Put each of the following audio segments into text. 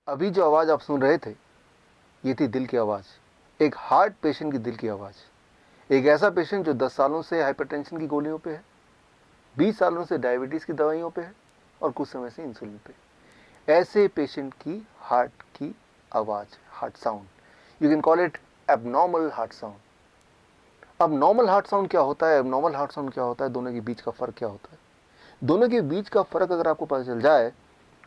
अभी जो आवाज़ आप सुन रहे थे, ये थी दिल की आवाज़, एक हार्ट पेशेंट की दिल की आवाज़। एक ऐसा पेशेंट जो 10 सालों से हाइपरटेंशन की गोलियों पे है, 20 सालों से डायबिटीज़ की दवाइयों पे है और कुछ समय से इंसुलिन पे। ऐसे पेशेंट की हार्ट की आवाज़, heart sound, you can call it abnormal heart sound. अब नॉर्मल हार्ट साउंड क्या होता है, एबनॉर्मल हार्ट साउंड क्या होता है, दोनों के बीच का फ़र्क क्या होता है? दोनों के बीच का फ़र्क अगर आपको पता चल जाए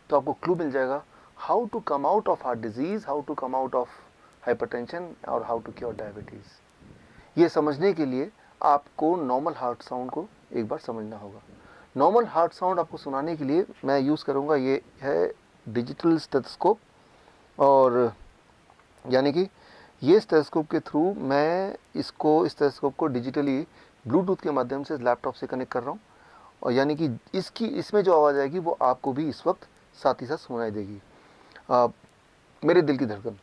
तो आपको क्लू मिल जाएगा how to come out of heart disease, how to come out of hypertension और हाउ टू क्योर डायबिटीज़। ये समझने के लिए आपको नॉर्मल हार्ट साउंड को एक बार समझना होगा। नॉर्मल हार्ट साउंड आपको सुनाने के लिए मैं यूज़ करूँगा, ये है डिजिटल स्टेथोस्कोप। और यानी कि ये स्टेथोस्कोप के थ्रू मैं इस स्टेथोस्कोप को डिजिटली ब्लूटूथ के माध्यम से लैपटॉप से कनेक्ट कर रहा हूँ। और यानी कि इसमें जो आवाज़ आएगी वो आपको भी इस वक्त साथ ही साथ सुनाई देगी। मेरे दिल की धड़कन,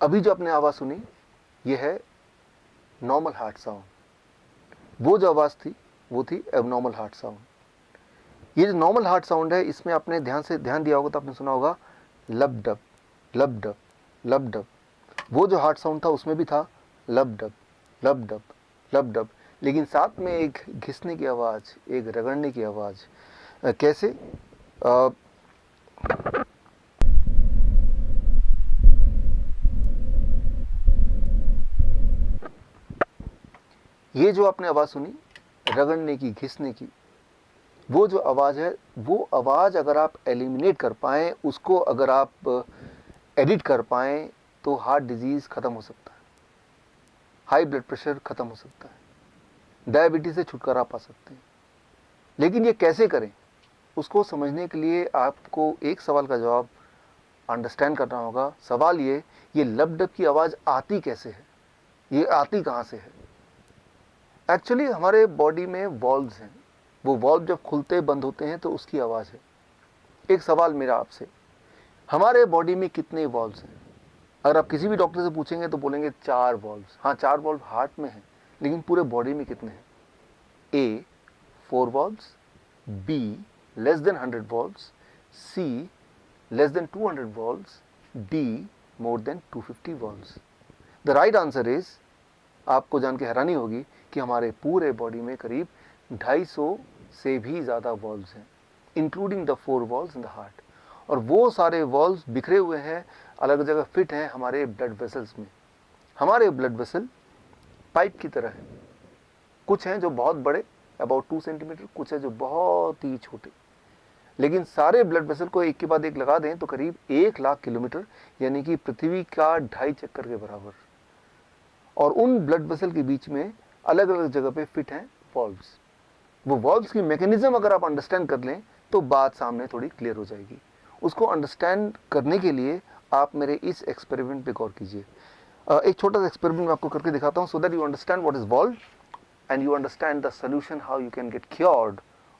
अभी जो आपने आवाज़ सुनी ये है नॉर्मल हार्ट साउंड। वो जो आवाज़ थी वो थी एबनॉर्मल हार्ट साउंड। ये जो नॉर्मल हार्ट साउंड है, इसमें आपने ध्यान दिया होगा तो आपने सुना होगा लब डब लब डब लब डब। वो जो हार्ट साउंड था उसमें भी था लब डब लब डब लब डब, लेकिन साथ में एक घिसने की आवाज़, एक रगड़ने की आवाज़। कैसे? ये जो आपने आवाज़ सुनी रगड़ने की, घिसने की, वो जो आवाज़ है, वो आवाज़ अगर आप एलिमिनेट कर पाएँ, उसको अगर आप एडिट कर पाएँ तो हार्ट डिजीज़ ख़त्म हो सकता है, हाई ब्लड प्रेशर ख़त्म हो सकता है, डायबिटीज़ से छुटकारा पा सकते हैं। लेकिन ये कैसे करें, उसको समझने के लिए आपको एक सवाल का जवाब अंडरस्टैंड करना होगा। सवाल ये लब डब की आवाज़ आती कैसे है, ये आती कहाँ से है? एक्चुअली हमारे बॉडी में वॉल्व्स हैं, वो वॉल्व जब खुलते बंद होते हैं तो उसकी आवाज़ है। एक सवाल मेरा आपसे, हमारे बॉडी में कितने वॉल्व्स हैं? अगर आप किसी भी डॉक्टर से पूछेंगे तो बोलेंगे 4 वॉल्व्स। हाँ, 4 वॉल्व हार्ट में हैं, लेकिन पूरे बॉडी में कितने हैं? A 4 valves, B less than 100 valves, C less than 200 valves, D more than 250 valves. The right answer is, आपको जान के हैरानी होगी कि हमारे पूरे बॉडी में करीब 250 से भी ज़्यादा वॉल्व्स हैं, including the 4 valves in the heart. और वो सारे वॉल्व्स बिखरे हुए हैं, अलग जगह फिट हैं हमारे ब्लड वेसल्स में। हमारे ब्लड वेसल पाइप की तरह है, कुछ हैं जो बहुत बड़े अबाउट 2 सेंटीमीटर, कुछ है जो बहुत ही छोटे। लेकिन सारे ब्लड वेसल को एक के बाद एक लगा दें तो करीब 1 लाख किलोमीटर, यानी कि पृथ्वी का 2.5 चक्कर के बराबर। और उन ब्लड वेसल के बीच में अलग अलग जगह पे फिट हैं वॉल्व्स। वो वॉल्व्स की मैकेनिज्म अगर आप अंडरस्टैंड कर लें तो बात सामने थोड़ी क्लियर हो जाएगी। उसको अंडरस्टैंड करने के लिए आप मेरे इस एक्सपेरिमेंट पे गौर कीजिए। एक छोटा सा एक्सपेरिमेंट मैं आपको करके दिखाता हूँ, so that you understand what is valve and you understand the solution how you can get cured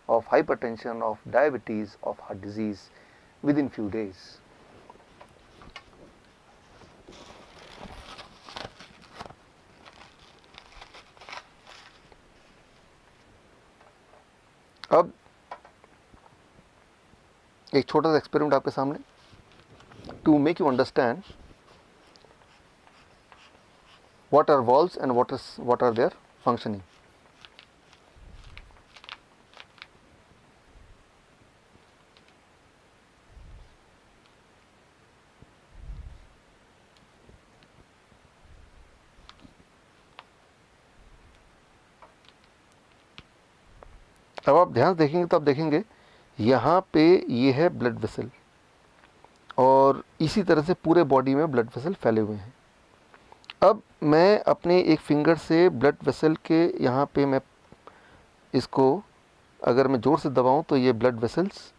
of hypertension, of diabetes, of heart disease within few days. अब एक छोटा सा एक्सपेरिमेंट आपके सामने to make you understand what are valves and what are their functioning. अब आप ध्यान देखेंगे तो आप देखेंगे यहाँ पे ये है ब्लड वेसल, और इसी तरह से पूरे बॉडी में ब्लड वेसल फैले हुए हैं। अब मैं अपने एक फिंगर से ब्लड वेसल के यहाँ पे मैं इसको अगर मैं ज़ोर से दबाऊँ तो ये ब्लड वेसल्स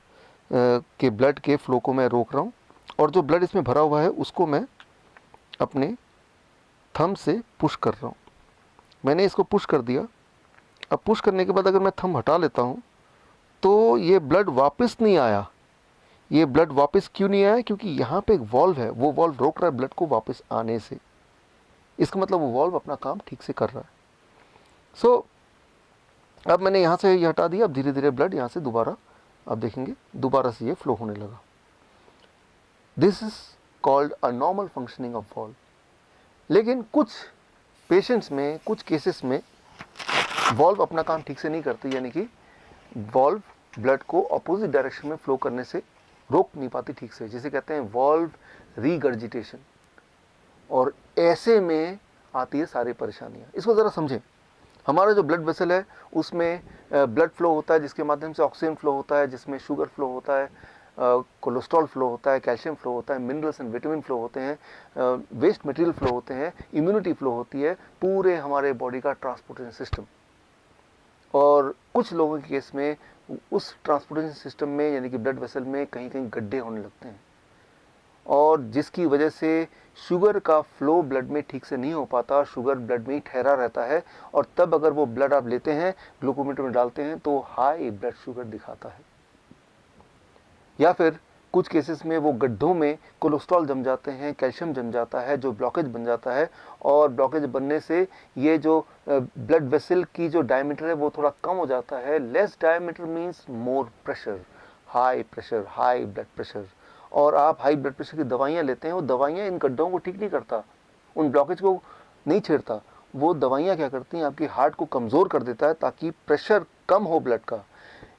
के ब्लड के फ्लो को मैं रोक रहा हूँ, और जो ब्लड इसमें भरा हुआ है उसको मैं अपने थंब से पुश कर रहा हूँ। मैंने इसको पुश कर दिया। अब पुश करने के बाद अगर मैं थंब हटा लेता हूँ तो ये ब्लड वापस नहीं आया, ये ब्लड वापस क्यों नहीं आया? क्योंकि यहाँ पे एक वॉल्व है, वो वॉल्व रोक रहा है ब्लड को वापस आने से। इसका मतलब वो वॉल्व अपना काम ठीक से कर रहा है। सो अब मैंने यहाँ से ये हटा दिया, अब धीरे धीरे ब्लड यहाँ से दोबारा, आप देखेंगे दोबारा से ये फ्लो होने लगा। This is called a normal functioning of valve. लेकिन कुछ पेशेंट्स में, कुछ केसेस में वॉल्व अपना काम ठीक से नहीं करती, यानी कि वॉल्व ब्लड को अपोजिट डायरेक्शन में फ्लो करने से रोक नहीं पाती ठीक से, जिसे कहते हैं वॉल्व रीगर्जिटेशन। और ऐसे में आती है सारी परेशानियां। इसको ज़रा समझें। हमारा जो ब्लड वेसल है उसमें ब्लड फ्लो होता है, जिसके माध्यम से ऑक्सीजन फ्लो होता है, जिसमें शुगर फ्लो होता है, कोलेस्ट्रॉल फ्लो होता है, कैल्शियम फ्लो होता है, मिनरल्स एंड विटामिन फ्लो होते हैं, वेस्ट मटेरियल फ्लो होते हैं, इम्यूनिटी फ्लो होती है, पूरे हमारे बॉडी का ट्रांसपोर्टेशन सिस्टम। और कुछ लोगों के केस में उस ट्रांसपोर्टेशन सिस्टम में, यानी कि ब्लड वेसल में, कहीं कहीं गड्ढे होने लगते हैं, और जिसकी वजह से शुगर का फ्लो ब्लड में ठीक से नहीं हो पाता, शुगर ब्लड में ही ठहरा रहता है। और तब अगर वो ब्लड आप लेते हैं, ग्लूकोमीटर में डालते हैं, तो हाई ब्लड शुगर दिखाता है। या फिर कुछ केसेस में वो गड्ढों में कोलेस्ट्रॉल जम जाते हैं, कैल्शियम जम जाता है, जो ब्लॉकेज बन जाता है। और ब्लॉकेज बनने से ये जो ब्लड वेसल की जो डायमीटर है वो थोड़ा कम हो जाता है। Less diameter means more pressure, high blood pressure. और आप हाई ब्लड प्रेशर की दवाइयाँ लेते हैं, वो दवाइयाँ इन गड्ढों को ठीक नहीं करता, उन ब्लॉकेज को नहीं छेड़ता। वो दवाइयाँ क्या करती हैं, आपकी हार्ट को कमज़ोर कर देता है ताकि प्रेशर कम हो ब्लड का।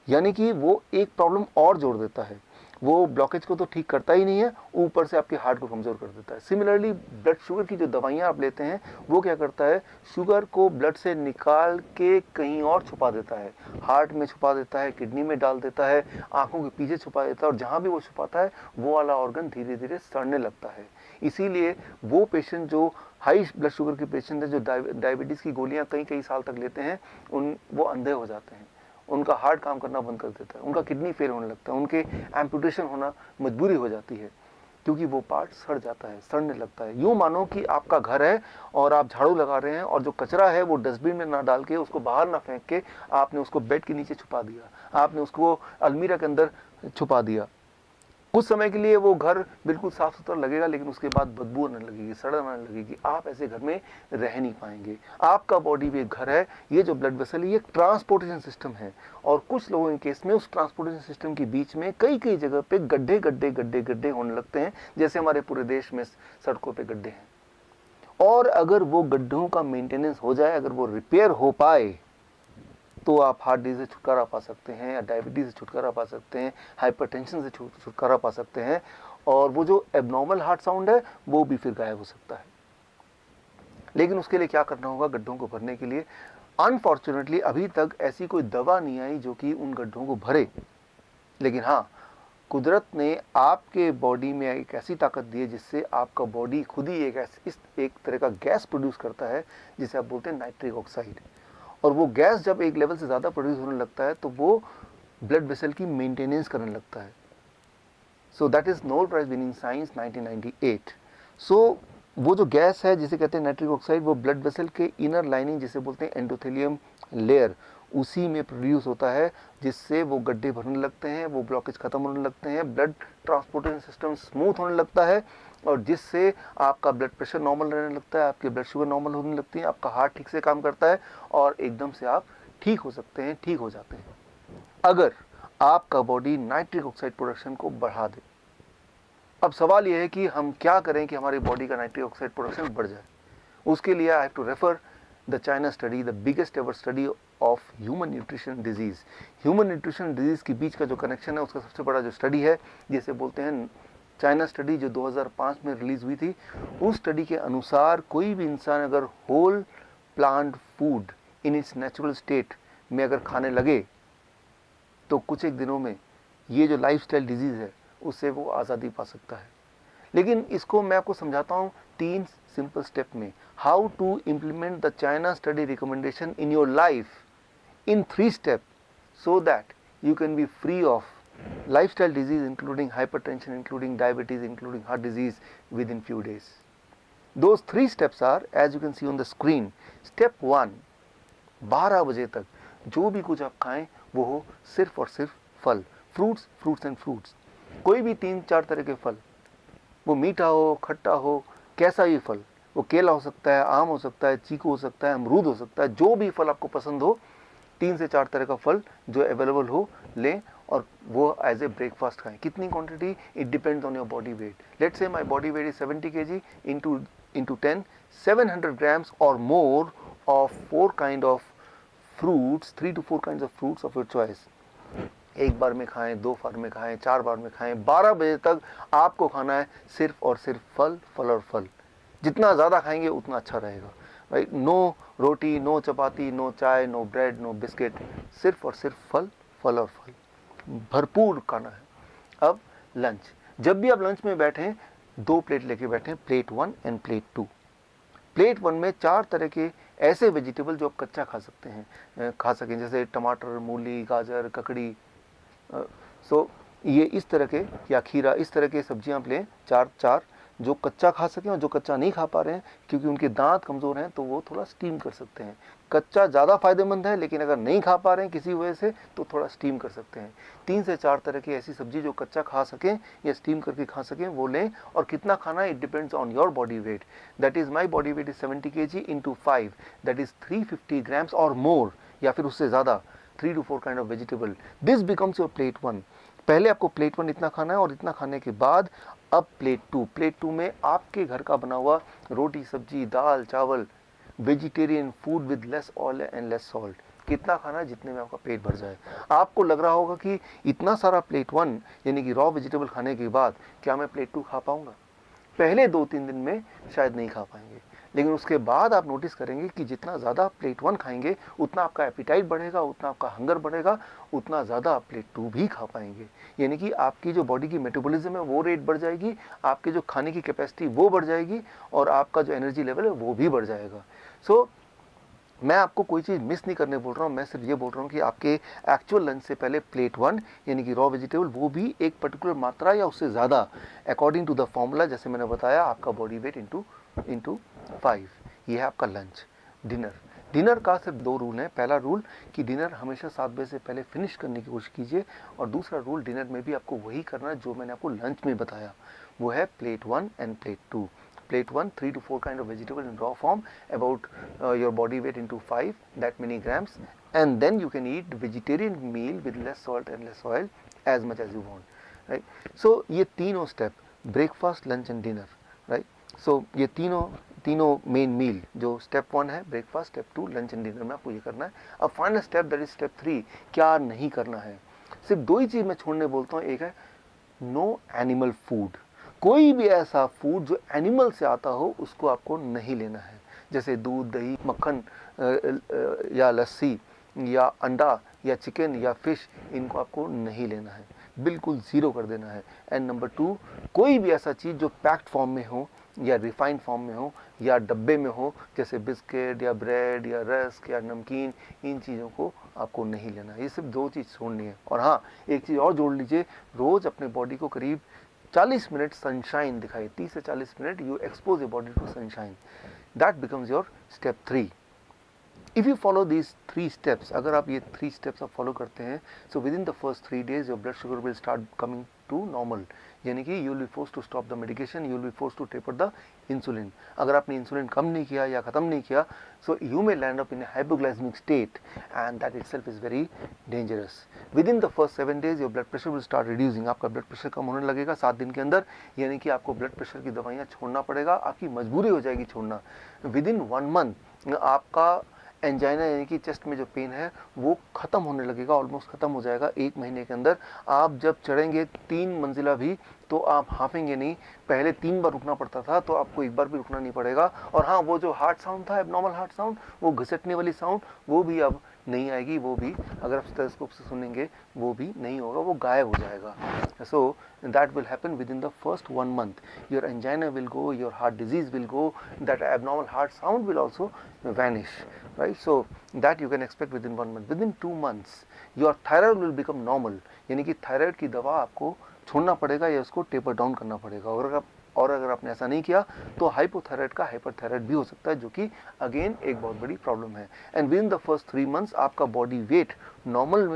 यानी कि वो एक प्रॉब्लम और जोड़ देता है। वो ब्लॉकेज को तो ठीक करता ही नहीं है, ऊपर से आपके हार्ट को कमज़ोर कर देता है। सिमिलरली ब्लड शुगर की जो दवाइयाँ आप लेते हैं, वो क्या करता है, शुगर को ब्लड से निकाल के कहीं और छुपा देता है, हार्ट में छुपा देता है, किडनी में डाल देता है, आँखों के पीछे छुपा देता है, और जहाँ भी वो छुपाता है वो वाला ऑर्गन धीरे धीरे सड़ने लगता है। इसीलिए वो पेशेंट जो हाई ब्लड शुगर के पेशेंट है, जो डायबिटीज़ की गोलियाँ कई कई साल तक लेते हैं, वो अंधे हो जाते हैं, उनका हार्ट काम करना बंद कर देता है, उनका किडनी फेल होने लगता है, उनके एम्पुटेशन होना मजबूरी हो जाती है, क्योंकि वो पार्ट सड़ जाता है, सड़ने लगता है। यूँ मानो कि आपका घर है और आप झाड़ू लगा रहे हैं, और जो कचरा है वो डस्टबिन में ना डाल के, उसको बाहर ना फेंक के, आपने उसको बेड के नीचे छुपा दिया, आपने उसको अलमीरा के अंदर छुपा दिया। कुछ समय के लिए वो घर बिल्कुल साफ सुथरा लगेगा, लेकिन उसके बाद बदबू आने लगेगी, सड़न आने लगेगी। आप ऐसे घर में रह नहीं पाएंगे। आपका बॉडी भी एक घर है। ये जो ब्लड वेसल है ये एक ट्रांसपोर्टेशन सिस्टम है, और कुछ लोगों के केस में उस ट्रांसपोर्टेशन सिस्टम के बीच में कई कई जगह पे गड्ढे गड्ढे गड्ढे गड्ढे होने लगते हैं, जैसे हमारे पूरे देश में सड़कों पर गड्ढे हैं। और अगर वो गड्ढों का मेंटेनेंस हो जाए, अगर वो रिपेयर हो पाए, तो आप हार्ट डिजीज से छुटकारा पा सकते हैं, या डायबिटीज़ से छुटकारा पा सकते हैं, हाइपरटेंशन से छुटकारा पा सकते हैं, और वो जो एबनॉर्मल हार्ट साउंड है वो भी फिर गायब हो सकता है। लेकिन उसके लिए क्या करना होगा, गड्ढों को भरने के लिए? अनफॉर्चुनेटली अभी तक ऐसी कोई दवा नहीं आई जो कि उन गड्ढों को भरे। लेकिन हाँ, कुदरत ने आपके बॉडी में एक ऐसी ताकत दी है जिससे आपका बॉडी खुद ही एक तरह का गैस प्रोड्यूस करता है, जिसे आप बोलते हैं नाइट्रिक ऑक्साइड। और वो गैस जब एक लेवल से ज़्यादा प्रोड्यूस होने लगता है, तो वो ब्लड वेसल की मेंटेनेंस करने लगता है। So that is Nobel prize winning science 1998। So वो जो गैस है जिसे कहते हैं नाइट्रिक ऑक्साइड, वो ब्लड वेसल के इनर लाइनिंग जिसे बोलते हैं एंडोथेलियम लेयर, उसी में प्रोड्यूस होता है, जिससे वो गड्ढे भरने लगते हैं, वो ब्लॉकेज खत्म होने लगते हैं, ब्लड ट्रांसपोर्टेशन सिस्टम स्मूथ होने लगता है, और जिससे आपका ब्लड प्रेशर नॉर्मल रहने लगता है, आपकी ब्लड शुगर नॉर्मल होने लगती है, आपका हार्ट ठीक से काम करता है, और एकदम से आप ठीक हो सकते हैं, ठीक हो जाते हैं, अगर आपका बॉडी नाइट्रिक ऑक्साइड प्रोडक्शन को बढ़ा दे। अब सवाल यह है कि हम क्या करें कि हमारी बॉडी का नाइट्रिक ऑक्साइड प्रोडक्शन बढ़ जाए। उसके लिए I have to refer the China study, the biggest ever study of human nutrition disease. Human nutrition disease के बीच का जो कनेक्शन है, उसका सबसे बड़ा जो स्टडी है, जिसे बोलते हैं चाइना स्टडी, जो 2005 में रिलीज़ हुई थी। उस स्टडी के अनुसार कोई भी इंसान अगर whole plant food in its natural state में अगर खाने लगे, तो कुछ एक दिनों में ये जो लाइफस्टाइल डिजीज़ है उससे वो आज़ादी पा सकता है। लेकिन इसको मैं आपको समझाता हूँ 3 सिंपल स्टेप में, how to implement the China study recommendation in your life in 3 step, so that you can be free of lifestyle disease including hypertension, including diabetes, including heart disease within few days. Those 3 steps are, as you can see on the screen. Step 1, 12 बजे तक जो भी कुछ आप खाएं वो हो सिर्फ और सिर्फ फल, फ्रूट्स एंड फ्रूट्स। कोई भी 3-4 तरह के फल, वो मीठा हो, खट्टा हो, कैसा भी फल, वो केला हो सकता है, आम हो सकता है, चीकू हो सकता है, अमरूद हो सकता है, जो भी फल आपको पसंद हो, 3 से 4 तरह का फल जो अवेलेबल हो लें और वो एज ए ब्रेकफास्ट खाएं। कितनी quantity? It depends on your body weight. Let's say my body weight is 70 kg into 10, 700 grams or more of 4 kind of fruits, 3 to 4 kinds of fruits of your choice. एक बार में खाएं, 2 बार में खाएं, 4 बार में खाएं, 12 बजे तक आपको खाना है सिर्फ और सिर्फ फल, फल और फल। जितना ज़्यादा खाएंगे उतना अच्छा रहेगा, राइट? नो रोटी, नो चपाती, नो चाय, नो ब्रेड, नो बिस्किट, सिर्फ और सिर्फ फल, फल और फल, भरपूर खाना है। अब लंच, जब भी आप लंच में बैठें 2 प्लेट लेके बैठें, प्लेट 1 एंड प्लेट 2। प्लेट 1 में 4 तरह के ऐसे वेजिटेबल जो आप कच्चा खा सकते हैं, खा सकें, जैसे टमाटर, मूली, गाजर, ककड़ी, सो ये इस तरह के, या खीरा, इस तरह के सब्जियां आप लें 4 जो कच्चा खा सकें, और जो कच्चा नहीं खा पा रहे हैं क्योंकि उनके दांत कमज़ोर हैं तो वो थोड़ा स्टीम कर सकते हैं। कच्चा ज़्यादा फायदेमंद है, लेकिन अगर नहीं खा पा रहे हैं किसी वजह से तो थोड़ा स्टीम कर सकते हैं। 3 से 4 तरह की ऐसी सब्जी जो कच्चा खा सकें या स्टीम करके खा सकें वो लें। और कितना खाना है, it depends on your body weight. That is my body weight is 70 kg into 5, that is 350 grams और मोर, या फिर उससे ज़्यादा, 3 to 4 kind of vegetable. This becomes your plate 1। पहले आपको प्लेट 1 इतना खाना है, और इतना खाने के बाद अब प्लेट 2। प्लेट 2 में आपके घर का बना हुआ रोटी, सब्जी, दाल, चावल, vegetarian food with less oil and less salt. कितना खाना है? जितने में आपका पेट भर जाए। आपको लग रहा होगा कि इतना सारा प्लेट 1 यानी कि रॉ वेजिटेबल खाने के बाद क्या मैं प्लेट 2 खा पाऊंगा? पहले 2-3 दिन में शायद नहीं खा पाएंगे, लेकिन उसके बाद आप नोटिस करेंगे कि जितना ज़्यादा प्लेट 1 खाएंगे उतना आपका एपिटाइट बढ़ेगा, उतना आपका हंगर बढ़ेगा, उतना ज़्यादा आप प्लेट 2 भी खा पाएंगे। यानी कि आपकी जो बॉडी की मेटाबॉलिज्म है वो रेट बढ़ जाएगी, आपके जो खाने की कैपेसिटी वो बढ़ जाएगी, और आपका जो एनर्जी लेवल है वो भी बढ़ जाएगा। सो मैं आपको कोई चीज़ मिस नहीं करने बोल रहा हूँ, मैं सिर्फ ये बोल रहा हूँ कि आपके एक्चुअल लंच से पहले प्लेट 1 यानी कि रॉ वेजिटेबल, वो भी एक पर्टिकुलर मात्रा या उससे ज़्यादा, अकॉर्डिंग टू द फॉर्मूला, जैसे मैंने बताया, आपका बॉडी वेट इंटू 5। ये है आपका लंच। डिनर का सिर्फ 2 रूल हैं। पहला रूल कि डिनर हमेशा 7 बजे से पहले फिनिश करने की कोशिश कीजिए, और दूसरा रूल, डिनर में भी आपको वही करना है जो मैंने आपको लंच में बताया, वो है plate 1 end plate 2। Plate 1, 3 to 4 kind of vegetable in raw form, about your body weight into 5, that many grams, and then you can eat vegetarian meal with less salt and less oil as much as you want, right? So ये तीनों step, breakfast, lunch and dinner, right? So ये तीनों main मील, जो step 1 है breakfast, step 2 lunch and dinner में आपको ये करना है। अब final step, that is step 3, क्या नहीं करना है। सिर्फ 2 ही चीज़ मैं छोड़ने बोलता हूँ। एक है नो एनिमल फूड। कोई भी ऐसा फूड जो एनिमल से आता हो उसको आपको नहीं लेना है, जैसे दूध, दही, मक्खन या लस्सी या अंडा या चिकन या फिश, इनको आपको नहीं लेना है, बिल्कुल ज़ीरो कर देना है। एंड नंबर 2, कोई भी ऐसा चीज़ जो पैक्ड फॉर्म में हो या रिफाइंड फॉर्म में हो या डब्बे में हो, जैसे बिस्किट या ब्रेड या रस्क या नमकीन, इन चीज़ों को आपको नहीं लेना है। ये सिर्फ 2 चीज़ छोड़नी है। और हाँ, एक चीज़ और जोड़ लीजिए, रोज़ अपने बॉडी को करीब 40 मिनट सनशाइन दिखाइए। 30 से 40 minute you expose your body to sunshine, that becomes your step 3। If you follow these 3 steps, अगर आप ये 3 स्टेप्स आप फॉलो करते हैं, so within the first 3 days your blood sugar will start coming to normal, यानी कि you will be force to stop the medication, you will be force to taper the insulin. अगर आपने insulin कम नहीं किया या ख़त्म नहीं किया, so you may land up in a hypoglycaemic state, and that itself is very dangerous. Within the first 7 days your blood pressure will start reducing, आपका blood pressure कम होने लगेगा 7 दिन के अंदर, यानी कि आपको ब्लड प्रेशर की दवाइयाँ छोड़ना पड़ेगा, आपकी मजबूरी हो जाएगी छोड़ना। विद इन 1 month आपका एंजाइना यानी कि चेस्ट में जो पेन है वो ख़त्म होने लगेगा, ऑलमोस्ट ख़त्म हो जाएगा 1 महीने के अंदर। आप जब चढ़ेंगे 3 मंजिला भी तो आप हाँफेंगे नहीं। पहले 3 बार रुकना पड़ता था, तो आपको 1 बार भी रुकना नहीं पड़ेगा। और हाँ, वो जो हार्ट साउंड था, एबनॉर्मल हार्ट साउंड, वो घिसटने वाली साउंड, वो भी अब नहीं आएगी। वो भी अगर आप स्टेथोस्कोप से सुनेंगे वो भी नहीं होगा, वो गायब हो जाएगा। सो that will happen within the first 1 month. Your angina will go, your heart disease will go, that abnormal heart sound will also vanish, right? So that you can expect within 1 month. Within 2 months your thyroid will become normal, यानी कि thyroid की दवा आपको छोड़ना पड़ेगा या उसको taper down करना पड़ेगा। और अगर आपने ऐसा नहीं किया तो हाइपोथायराइड का हाइपरथायराइड भी हो सकता है, जो कि अगेन एक बहुत बड़ी प्रॉब्लम है। And with in the first 3 months आपका बॉडी वेट नॉर्मल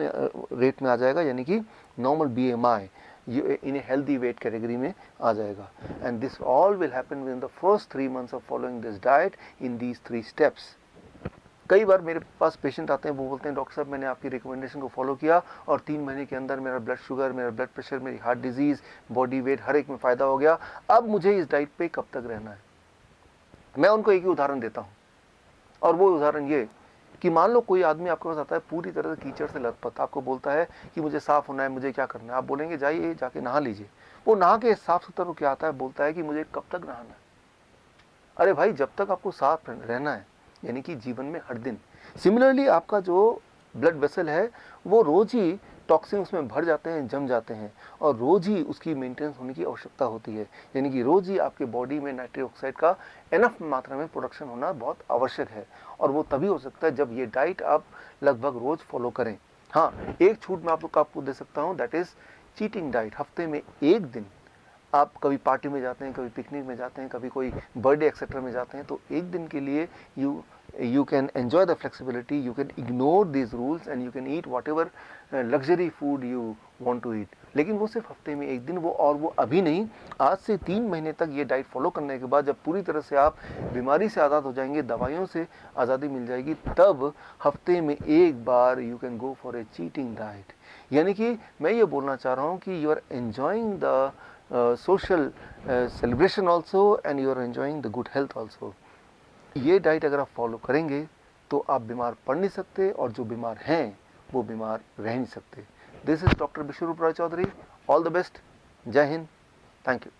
रेट में आ जाएगा, यानी कि normal BMI in a healthy weight category में आ जाएगा। And this all will happen with in the first 3 months of following this diet in these 3 steps. कई बार मेरे पास patient आते हैं, वो बोलते हैं डॉक्टर साहब मैंने आपकी रिकमेंडेशन को फॉलो किया और 3 महीने के अंदर मेरा ब्लड शुगर, मेरा ब्लड प्रेशर, मेरी हार्ट डिजीज़, बॉडी वेट हर एक में फ़ायदा हो गया, अब मुझे इस डाइट पे कब तक रहना है। मैं उनको एक ही उदाहरण देता हूँ, और वो उदाहरण ये कि मान लो कोई आदमी आपके पास आता है पूरी तरह से कीचड़ से लथपथ, आपको बोलता है कि मुझे साफ़ होना है, मुझे क्या करना है। आप बोलेंगे जाइए जाके नहा लीजिए। वो नहा के साफ़ सुथरा होकर आता है, बोलता है कि मुझे कब तक नहाना है। अरे भाई, जब तक आपको साफ रहना है, यानी कि जीवन में हर दिन। सिमिलरली आपका जो ब्लड वेसल है वो रोज ही टॉक्सिन उसमें भर जाते हैं, जम जाते हैं, और रोज ही उसकी मेंटेनेंस होने की आवश्यकता होती है। यानी कि रोज ही आपके बॉडी में नाइट्रिक ऑक्साइड का एनफ मात्रा में प्रोडक्शन होना बहुत आवश्यक है, और वो तभी हो सकता है जब ये डाइट आप लगभग रोज फॉलो करें। हाँ, एक छूट मैं आपको दे सकता हूँ, दैट इज चीटिंग डाइट। हफ्ते में एक दिन आप कभी पार्टी में जाते हैं, कभी पिकनिक में जाते हैं, कभी कोई बर्थडे एक्सेट्रा में जाते हैं, तो एक दिन के लिए you can enjoy the flexibility, you can ignore these rules and you can eat whatever luxury food you want to eat। लेकिन वो सिर्फ हफ्ते में एक दिन, वो और वो अभी नहीं, आज से 3 महीने तक ये डाइट फॉलो करने के बाद जब पूरी तरह से आप बीमारी से आज़ाद हो जाएंगे, दवाइयों से आज़ादी मिल जाएगी, तब हफ्ते में एक बार you can go for a cheating diet. यानी कि मैं ये बोलना चाह रहा हूँ कि you are enjoying the social celebration also, and you are enjoying the good health also। ये डाइट अगर आप फॉलो करेंगे तो आप बीमार पड़ नहीं सकते, और जो बीमार हैं वो बीमार रह नहीं सकते। This is doctor Vishwaroop Roy Chowdhury. All the best. Jai Hind. Thank you.